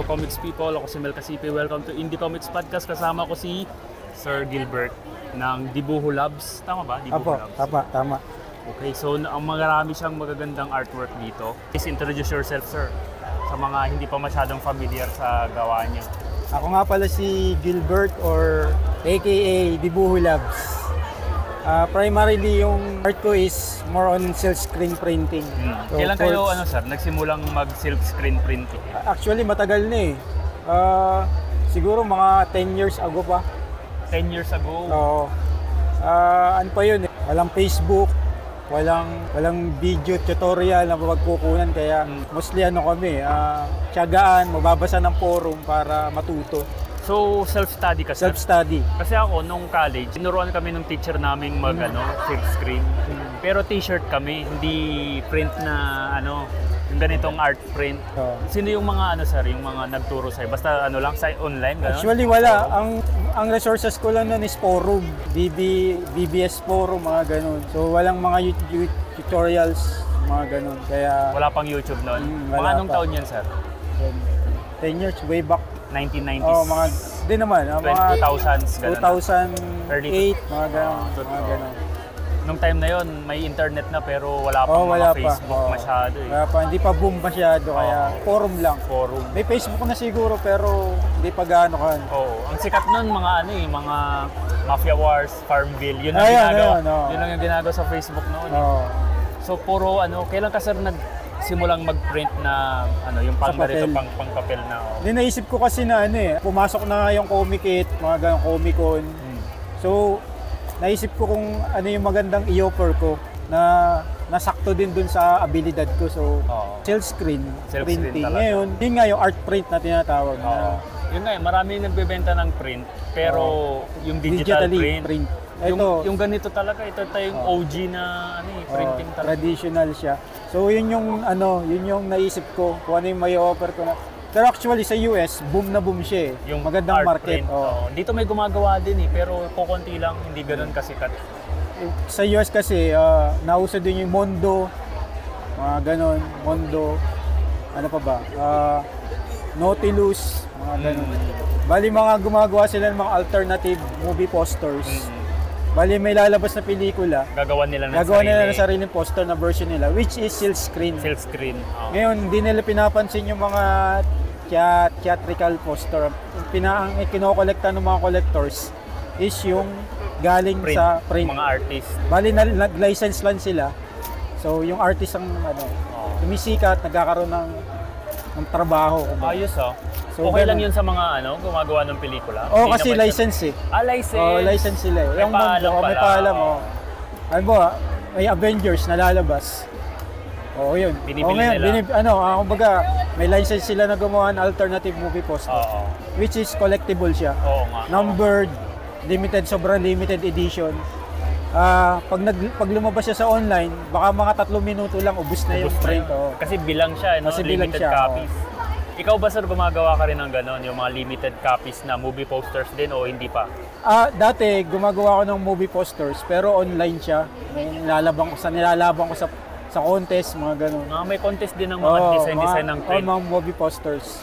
Hello comics people, ako si Mel Casipe. Welcome to Indie Comics Podcast. Kasama ko si Sir Gilbert ng Dibuho Labs. Tama ba? Dibuho Labs. Tama. Okay, so ang marami siyang magagandang artwork dito. Please introduce yourself, sir, sa mga hindi pa masyadong familiar sa gawa niya. Ako nga pala si Gilbert or aka Dibuho Labs. Primarily yung art ko is more on silk screen printing. So, kailan kayo sir, nagsimulang mag silk screen printing? Actually matagal na eh. Siguro mga 10 years ago pa. 10 years ago? Oo. Ano pa yun eh? Walang Facebook, walang video tutorial na mapagkukunan, kaya mostly kami, tiyagaan, mababasa ng forum para matuto. So, self-study ka, sir? Self-study. Kasi ako, nung college, tinuruan kami ng teacher naming silk screen. Pero t-shirt kami, hindi print na, yung ganitong art print. Sino yung mga, sir, yung mga nagturo sa'yo? Basta, lang, sa online, gano'n? Actually, wala. Ang resources ko lang nun is forum. BBS forum, mga gano'n. So, walang mga tutorials, mga gano'n. Kaya... Wala pang YouTube nun? Mga anong taon yan, sir? 10 years, way back. 1990s? Di naman. 2000s, gano'n? 2008, mga gano'n. Nung time na yon may internet na pero wala pang mga Facebook masyado eh. Wala pa, hindi pa boom masyado, kaya forum lang. Forum. May Facebook na siguro pero hindi pa gaano kan. Oo. Ang sikat nun mga Mafia Wars, Farmville, yun ang ginagawa. Yun ang ginagawa sa Facebook noon. So puro kailan ka sir simulang mag-print na yung pang-ganito, pang-papel na? Hindi, naisip ko kasi na pumasok na yung Comic-It, mga ganong Comic-Con. So, naisip ko kung ano yung magandang i-offer ko na nasakto din dun sa abilidad ko. So, silk screen printing. Ngayon, yun nga yung art print na tinatawag. Yun nga, marami nagbebenta ng print, pero yung digital print. Yung ganito talaga, ito yung OG na printing talaga. Traditional siya. So yun yung naisip ko kung ano yung may offer ko na. Pero actually sa US, boom na boom siya eh. Yung magandang art market. Print, dito may gumagawa din eh, pero kukunti lang, hindi ganoon kasikat. Sa US kasi, nauso din yung Mondo, mga ganon, Mondo, ano pa ba, Nautilus, mga ganon. Bali mga gumagawa sila ng mga alternative movie posters. Bali may lalabas na pelikula, gagawa nila ng sariling poster na version nila, which is silk screen. Silk screen. Ngayon, hindi nila pinapansin yung mga theatrical poster. Ang kinokolekta ng mga collectors is yung galing print, sa print. Mga artist. Bali nag-license lang sila. So yung artist ang tumisikat, nagkakaroon ng trabaho. Ayos So, okay lang yun sa mga gumagawa ng pelikula? Kasi license eh. License? License sila eh. May paalam pala. May paalam may Avengers na lalabas. Yun. Binibili nila? Kumbaga, may license sila na gumawa ng alternative movie poster. Which is collectible siya. Numbered, sobrang limited edition. Pag lumabas siya sa online, baka mga 3 minuto lang ubos na yung print. Kasi bilang siya, limited copies. Ikaw ba sir, gumagawa ka rin ng gano'n, yung mga limited copies na movie posters din o hindi pa? Dati gumagawa ako ng movie posters pero online siya. Nilalabang ko sa contest, mga gano'n. May contest din ng mga design ng print? Mga movie posters.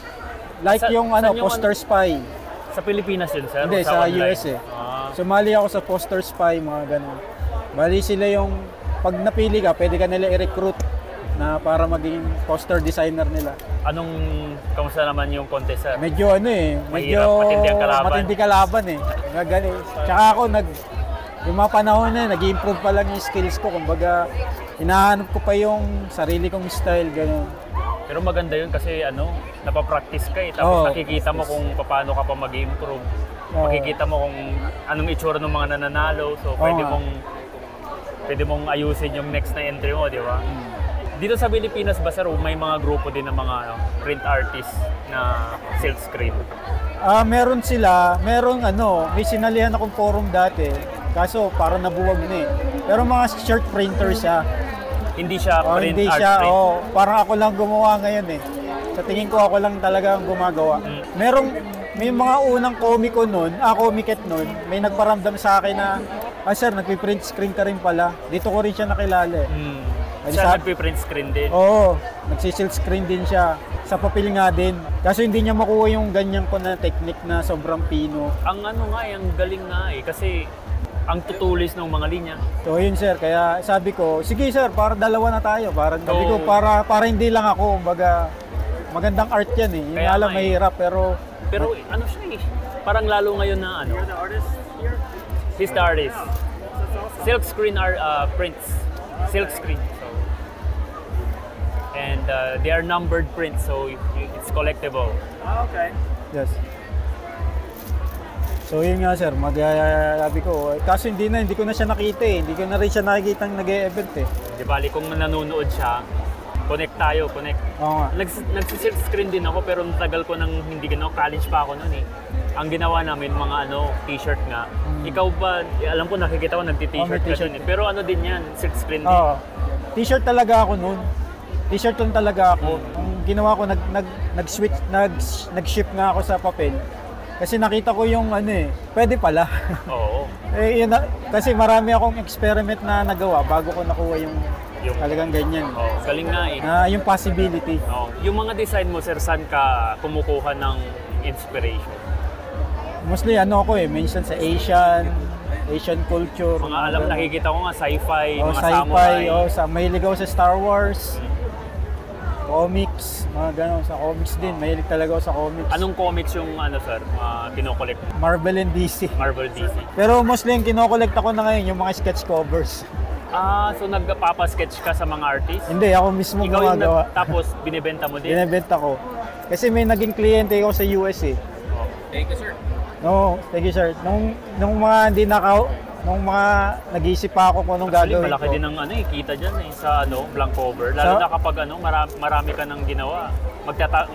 Like yung Poster Spy. Sa Pilipinas yun sir? Hindi, sa US eh. Sumali ako sa Poster Spy, mga gano'n. Bali sila yung, pag napili ka, pwede ka nila i-recruit na para maging poster designer nila. Kamusta naman yung contest sir? Medyo matindi kalaban eh. Tsaka ako yung mga panahon na nag-improve pa lang yung skills ko. Kumbaga, hinahanap ko pa yung sarili kong style, gano'n. Pero maganda yun kasi napapractice ka eh. Tapos nakikita mo kung paano ka pa mag-improve. Makikita mo kung anong itsura ng mga nananalo. So pwede mong ayusin yung next na entry mo, di ba? Dito sa Pilipinas ba sir, may mga grupo din ng mga print artists na silk screen? Meron sila. May sinalihan akong forum dati. Kaso parang nabuwag na eh. Pero mga shirt printer siya. Hindi siya print hindi art siya, print? Parang ako lang gumawa ngayon eh. Sa tingin ko ako lang talaga ang gumagawa. May mga unang Comic-Con Comic-It nun, may nagparamdam sa akin na, sir, nagpi-print screen ka rin pala. Dito ko rin siya nakilala eh. Siya nagpiprint screen din. Oo, nagsisilk screen din siya. Sa papel nga din. Kaso hindi niya makuha yung ganyan ko na technique na sobrang pino. Ang ano nga, ang galing nga kasi ang tutulis ng mga linya. So yun sir, kaya sabi ko, sige sir, para dalawa na tayo. Sabi ko, para hindi lang ako, baga, magandang art yan eh. Yung Kaya alam mahirap, pero ano siya parang lalo ngayon na ano. You're the artist here? He's the artist. Silk screen prints. Silk screen. And they are numbered prints, so it's collectible. Okay. yes. So yun nga sir, sabi ko, kaso hindi ko na siya nakita eh. Hindi ko na rin siya nakikita ng nag-e-event eh. Di bali, kung nanonood siya, connect tayo. Oo nga. Nagsisilk screen din ako, pero tagal ko nang hindi ginawa. College pa ako noon eh. Ang ginawa namin, mga t-shirt nga. Ikaw ba, alam ko nakikita ko nagti-t-shirt ka din eh. Pero ano din yan, silk screen din. Oo. T-shirt talaga ako noon. T-shirt lang talaga ako. Ang ginawa ko, nag-ship nga ako sa papel. Kasi nakita ko yung pwede pala. Oo. Kasi marami akong experiment na nagawa bago ko nakuha yung talagang ganyan. Oo, galing nga eh. Yung possibility. Oo. Yung mga design mo, sir, saan ka kumukuha ng inspiration? Mostly minsan sa Asian culture. Nakikita ko nga sci-fi, mga sci-fi, samurai. mahilig ako sa Star Wars. Comics, mga gano'n. Sa comics din, mahilig talaga ako sa comics. Anong comics yung sir, kinokollect? Marvel and DC. Marvel, DC. Pero mostly yung kinokollect ako na ngayon, yung mga sketch covers. So nagpapa-sketch ka sa mga artist? Hindi, ako mismo gumagawa. Tapos binibenta mo din? Binibenta ko. Kasi may naging kliyente ako sa US eh. Oh. Thank you, sir. No, thank you, sir. Nung mga nung mga nag-iisip pa ako kung anong gagawin ko. Malaki din ang kita dyan sa blank cover. Lalo na kapag marami ka nang ginawa.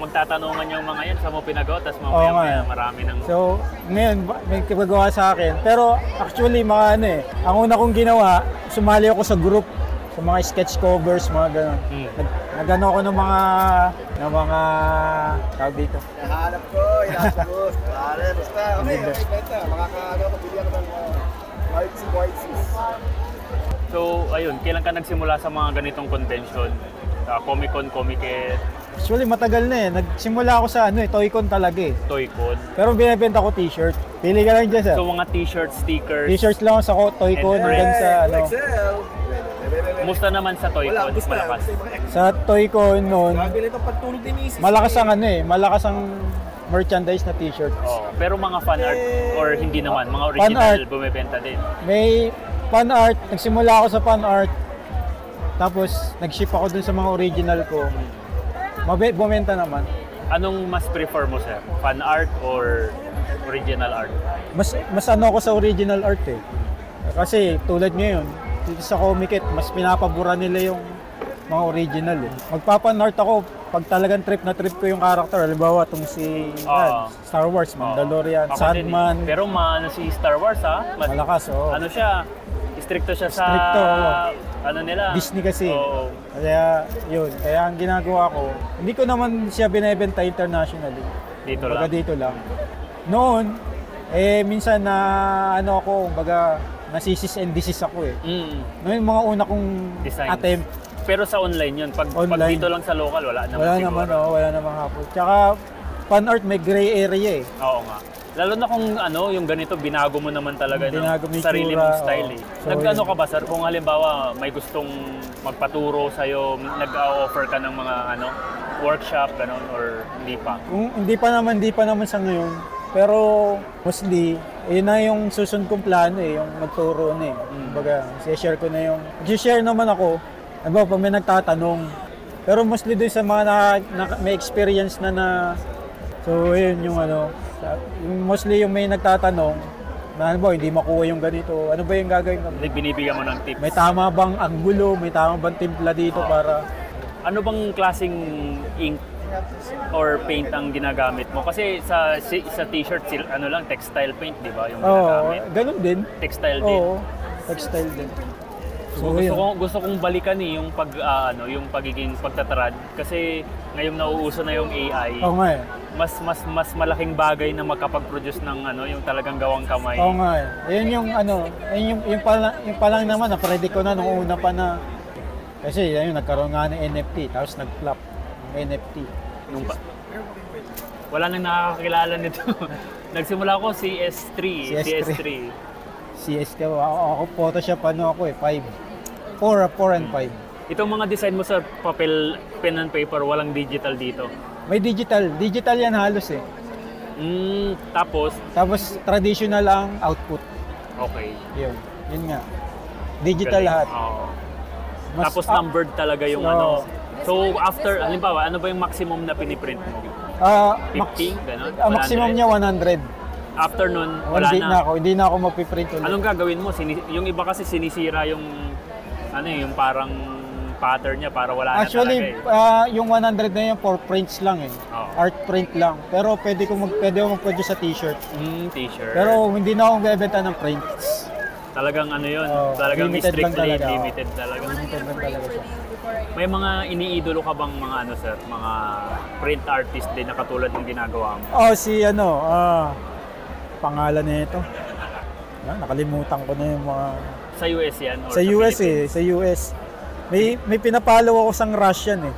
Magtatanungan yung mga yan sa mo pinagawa, tapos mamaya marami nang... So, ngayon, may kipagawa sa akin. Pero actually, ang una kong ginawa, sumali ako sa group, sa mga sketch covers, mga gano'n. Nagano ako ng mga tawag dito. Nahanap ko, inasagot. Basta, okay, benta. Bili ako ng artsy. So, ayun, kailan ka nagsimula sa mga ganitong convention? Comic-Con, Comic-Con? Actually, matagal na eh. Nagsimula ako sa Toy-Con talaga eh. Toy-Con? Pero binibenta ko t-shirt. Pili ka lang dyan, sir. So, mga t-shirt, stickers? T-shirts lang sa Toy-Con hanggang sa Musta naman sa Toy-Con? Malakas? Sa Toy-Con noon, malakas ang merchandise na t-shirt. Pero mga fan art or hindi naman, mga original bumibenta din. May fan art, nagsimula ako sa fan art. Tapos nag-ship ako dun sa mga original ko. Bumenta naman. Anong mas prefer mo, sir? Fan art or original art? Mas ako sa original art eh. Kasi tulad ngayon, dito sa Comic-Con, mas pinapabura nila yung mga original eh. Magpapan art ako pag talagang trip ko yung character. Halimbawa, itong Star Wars, Mandalorian, Sandman. Pero si Star Wars malakas, Ano siya? Stricto siya sa nila. Disney kasi. Kaya yun. Kaya ang ginagawa ko, hindi ko naman siya binebenta internationally. Dito lang. Noon, minsan na nasisis and disis ako eh. Noon mga una kong attempt. Pero sa online yun. Pag dito lang sa local, wala naman wala naman hapon. Tsaka fan art may gray area eh. Oo nga. Lalo na kung yung ganito, binago mo naman talaga ng sarili tsura, mong style eh. So, Nag-ano ka ba, sir? Kung halimbawa may gustong magpaturo sa'yo, nag-offer ka ng mga workshop, gano'n, or hindi pa? Kung hindi pa naman sa ngayon. Pero mostly, yun na yung susunod kong plano eh, yung magturo na eh. Kumbaga, share ko na yung... share naman ako, pag may nagtatanong. Pero mostly din sa mga may experience na so yun yung mostly yung may nagtatanong na hindi makuha yung ganito, ano ba yung gagawin ko? Binibigyan mo ng tips. May tama bang anggulo, may tama bang timpla dito para... Ano bang klaseng ink or paint ang ginagamit mo? Kasi sa t-shirt, textile paint, di ba? Yung ginagamit. Ganun din. Textile din. Textile din. So, gusto kong balikan yung yung pagiging pagtatrad kasi ngayon nauuso na yung AI. Oo nga eh. Mas malaking bagay na makapag-produce ng yung talagang gawang kamay. Oo nga eh. Yun yung yung pa lang naman na predict ko na nung una pa na Kasi ayun, nagkaroon nga ng NFT, tapos nag-flop yung NFT. Wala nang nakakakilala nito. Nagsimula ako CS3. CS ako Photoshop ako 5. 4 and 5. Itong mga design mo sa papel, pen and paper, walang digital dito. May digital yan halos eh. Tapos traditional ang output. Okay. Yun nga. Digital Galing. lahat. Oo. Tapos numbered talaga yung ano. So after, halimbawa, ano ba yung maximum na piniprint mo? 50? Ganon? Maximum niya 100. After nun, wala na. Hindi na ako mapiprint ulit. Anong gagawin mo? Yung iba kasi sinisira yung yung parang pattern niya para wala Actually, na talaga yung 100 na yun for prints lang eh. Oh. Art print lang. Pero pwede ako mag-produce sa t-shirt. T-shirt. Pero hindi na ako bebenta ng prints. Talagang yun, talagang strictly limited talaga. Limited lang talaga siya. May mga iniidolo ka bang mga sir, mga print artist din na katulad ng ginagawa mo? Si pangalan nito. Nakalimutan ko na yung mga... Sa US yan? Or sa US sa US. May pinapalo ako sang Russian eh.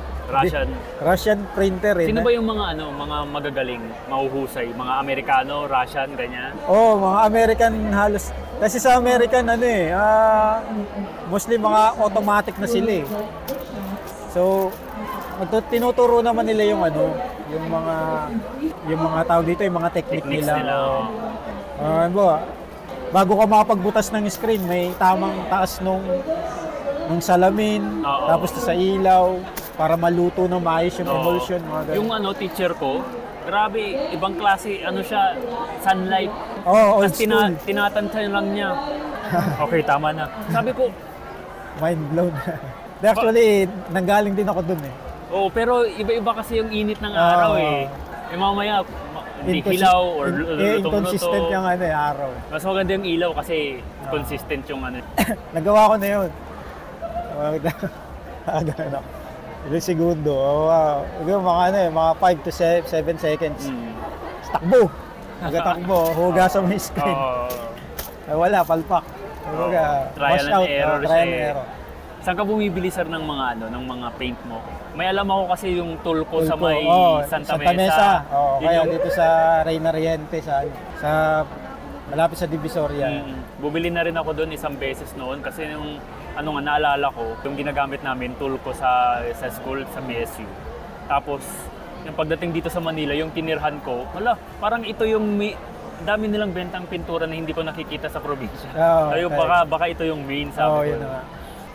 Russian printer eh. Sino ba yung mga mga magagaling, mahuhusay, mga Amerikano, Russian, ganyan? Mga American halos. Kasi sa American mostly mga automatic na sila eh. So tinuturo naman nila yung yung mga tawag dito, yung mga techniques nila. Bago ka makapagbutas ng screen, may tamang taas nung salamin, tapos sa ilaw, para maluto ng maayos yung emulsion. Yung teacher ko, grabe, ibang klase, siya, sunlight. Old Tapos school. tinatansya lang niya. Okay, tama na. Sabi ko, mind blown. Actually, nanggaling din ako dun eh. Pero iba-iba kasi yung init ng araw eh. Mamaya, hindi hilaw or lutong-luto. Inconsistent yung araw. Mas maganda yung ilaw kasi consistent yung Nagawa ko na yun. Ilang segundo. Mga 5 to 7 seconds. Takbo! Nagatakbo. Hugasan mo yung screen. Wala, palpak. Trial and error siya eh. Error. Saan ka bumibili sir ng mga ng mga paint mo? May alam ako kasi yung tool ko sa may Santa Mesa. Kaya dito sa Reyna Riente sa malapit sa Divisoria. Bumili na rin ako doon isang beses noon kasi yung naalala ko, yung ginagamit namin tool ko sa school sa BSU. Tapos yung pagdating dito sa Manila, yung tinirhan ko, parang ito yung dami nilang bentang pintura na hindi ko nakikita sa probinsya. Ayun, baka ito yung main, sabi ko.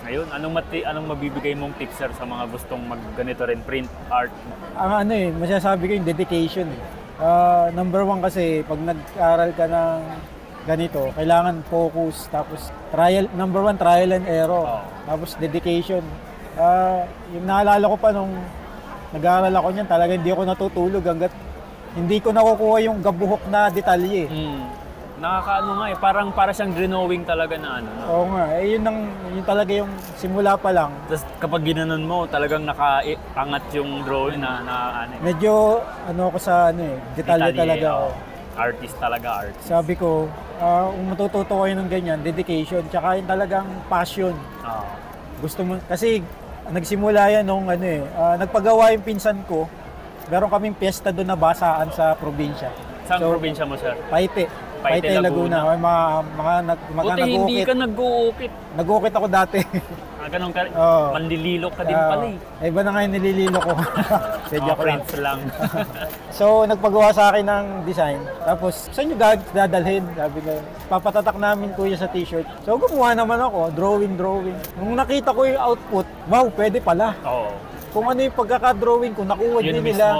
Ngayon, anong mabibigay mong tips sir sa mga gustong magganito rin, print art? Masasabi ko yung dedication. Number 1 kasi, pag nag-aral ka ng ganito, kailangan focus, tapos number 1, trial and error, tapos dedication. Yung naalala ko pa nung nag-aaral ako niyan, talaga hindi ako natutulog hanggat hindi ko nakukuha yung gabuhok na detalye. Nakakaano nga para siyang drawing talaga na Oo nga, yun talaga yung simula pa lang. Tapos kapag ginanon mo, talagang nakaangat yung drawing na Medyo ako sa detalye talaga ako. Artist talaga, artist. Sabi ko, kung matututo kayo ng ganyan, dedication, tsaka yung talagang passion. Gusto mo, kasi nagsimula yan nung nagpagawa yung pinsan ko, meron kaming piyesta doon na basaan sa probinsya. Saan probinsya mo sir? Paite, Laguna. May mga buti hindi ka nag-uukit. Nag-uukit ako dati. Ganun ka, manlililok ka din pala eh. Iba na nga yung nilililo ko. Friends lang. So, nagpagawa sa akin ng design. Tapos, saan nyo dadalhin? Sabi ko, papatatak namin kuya sa t-shirt. So, gumawa naman ako, drawing. Nung nakita ko yung output, wow, pwede pala. Kung ano yung pagkaka-drawing ko, nakuha din nila.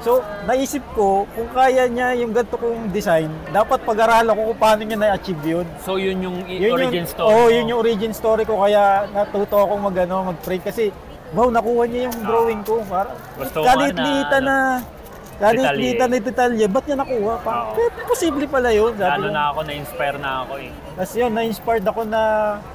So, naisip ko, kung kaya niya yung ganito kong design, dapat pag-aralan ko kung paano niya na-achieve yun. So, yun yung origin story? Yun yung origin story ko, kaya natuto akong mag-print kasi, wow, nakuha niya yung drawing ko. Kalit-litan na detalye, ba't niya nakuha? Posible pala yun. Na-inspire na ako eh. Tapos yun, na-inspired ako na,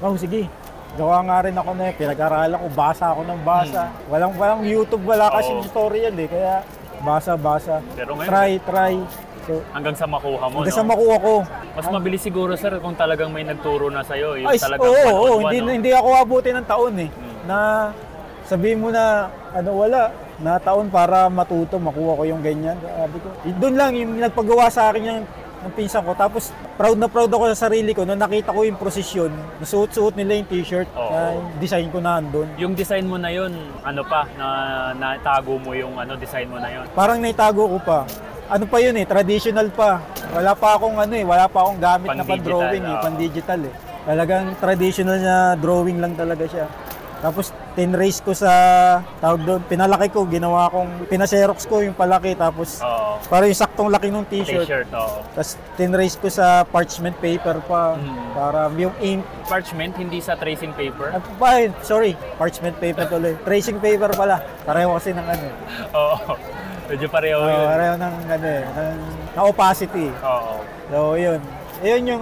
wow, sige. Gawa nga rin ako pinag-aralan ko, basa ako ng basa. Walang YouTube, wala kasing tutorial eh, kaya basa. Pero ngayon, try. So, hanggang sa makuha mo, sa makuha ko. Mas mabilis siguro sir kung talagang may nagturo na sa'yo. Hindi ako abutin ng taon eh. na sabihin mo na wala na taon para matuto, makuha ko yung ganyan. Sabi ko, doon lang yung nagpagawa sa akin ng pinsan ko. Tapos proud na proud ako sa sarili ko nung nakita ko yung prosesyon. Nasuot-suot nila yung t-shirt na yung design ko na andun. Yung design mo na yun, natago mo yung design mo na yun? Parang naitago ko pa. Ano pa yun traditional pa. Wala pa akong gamit na pan-drawing pan-digital Talagang traditional na drawing lang talaga siya. Tapos tinrace ko sa tawag doon, pinalaki ko, pinaserox ko yung palaki tapos para yung saktong laki ng t-shirt. Tapos tinrace ko sa parchment paper pa para yung ink. Parchment, hindi sa tracing paper? Parchment paper tuloy. Tracing paper pala. Pareho kasi ng Oo. Medyo pareho yun. Pareho ng na opacity. So yun. Ayun yung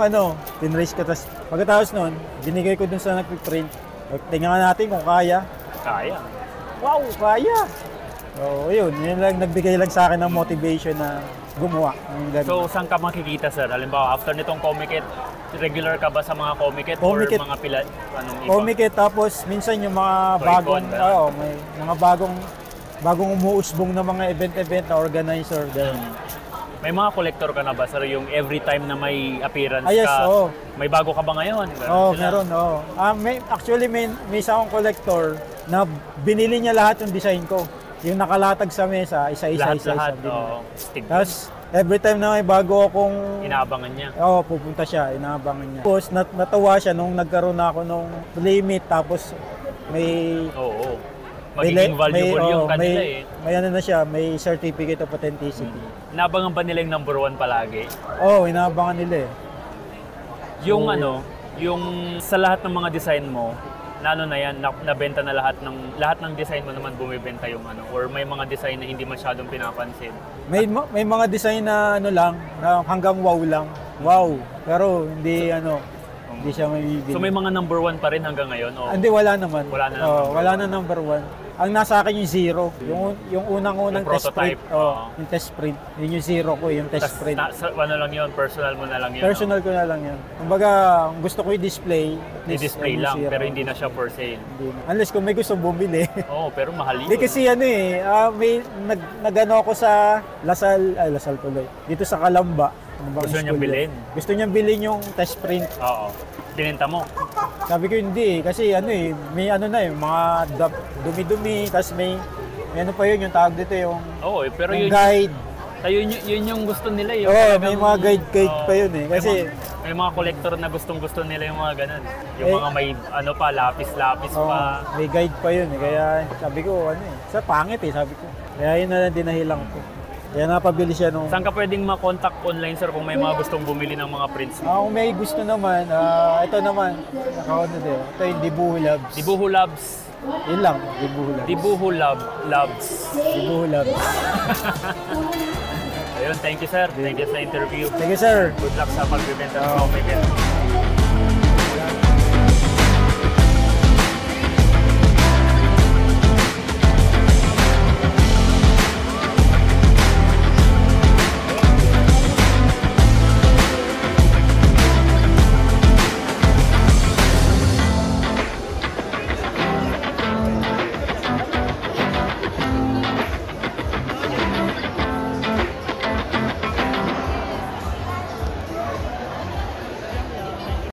tinrace ko. Tapos pagkatapos nun, binigay ko dun sa nag-print. Tingnan natin kung kaya. Kaya. Wow, kaya! So, yun lang, nagbigay lang sa akin ng motivation na gumawa. So, saan ka makikita, sir? Halimbawa, after nitong Comiket, regular ka ba sa mga Comiket or mga iba? Comiket, tapos minsan yung mga bagong, may mga bagong umuusbong na mga event na organizer. May mga collector ka na ba, sir? Yung every time na may appearance yes, ka, may bago ka ba ngayon? Meron. Actually, may isa akong collector na binili niya lahat yung design ko. Yung nakalatag sa mesa, isa-isa. Lahat. Tapos, every time na may bago akong... Inaabangan niya? Pupunta siya, inaabangan niya. Tapos, natawa siya nung nagkaroon na ako nung limit, tapos may... Magiging valuable yung kanila May na siya, may certificate of authenticity. Inaabangan ba nila yung number 1 palagi? Inaabangan nila Yung yung sa lahat ng mga design mo, na yan, nabenta na lahat ng design mo naman bumibenta yung or may mga design na hindi masyadong pinapansin? May mga design na lang, na hanggang wow lang. Wow, pero hindi hindi siya may bibili. So may mga number 1 pa rin hanggang ngayon? Hindi, wala naman. Wala na number 1. Ang nasa akin yung zero. Yung unang-unang test print. Yung test print. Yun yung zero ko, yung test print. Lang yun? Personal mo na lang yun? Personal ko na lang yun. Kumbaga, gusto ko i-display. I-display lang, pero hindi na siya for sale? Hindi na. Unless kung may gusto bumili. Pero mahal yun. Hindi kasi may nag-ano ako sa Lasal tuloy. Dito sa Calamba. Gusto niyang bilhin? Gusto niyang bilhin yung test print. Binenta mo? Sabi ko hindi kasi may mga dumi-dumi, tapos may pa yun yung tawag dito yung pero yung guide. Yun yung gusto nila may mga guide pa yun kasi may mga collector na gustong-gusto nila yung mga ganun. Yung mga may lapis-lapis pa. May guide pa yun kaya sabi ko sa pangit sabi ko. Kaya yun na lang dinahilang ko. Kaya napabili siya nung... Saan ka pwedeng ma-contact online, sir, kung may mga gustong bumili ng mga prints mo? Kung may gusto naman, ito naman, ito yung Dibuho Labs. Dibuho Labs. Yun lang, Dibuho Labs. Dibuho Labs. Dibuho Labs. Ayun, thank you, sir. Thank you sa interview. Thank you, sir. Good luck sa pagbibenta ng Comiket.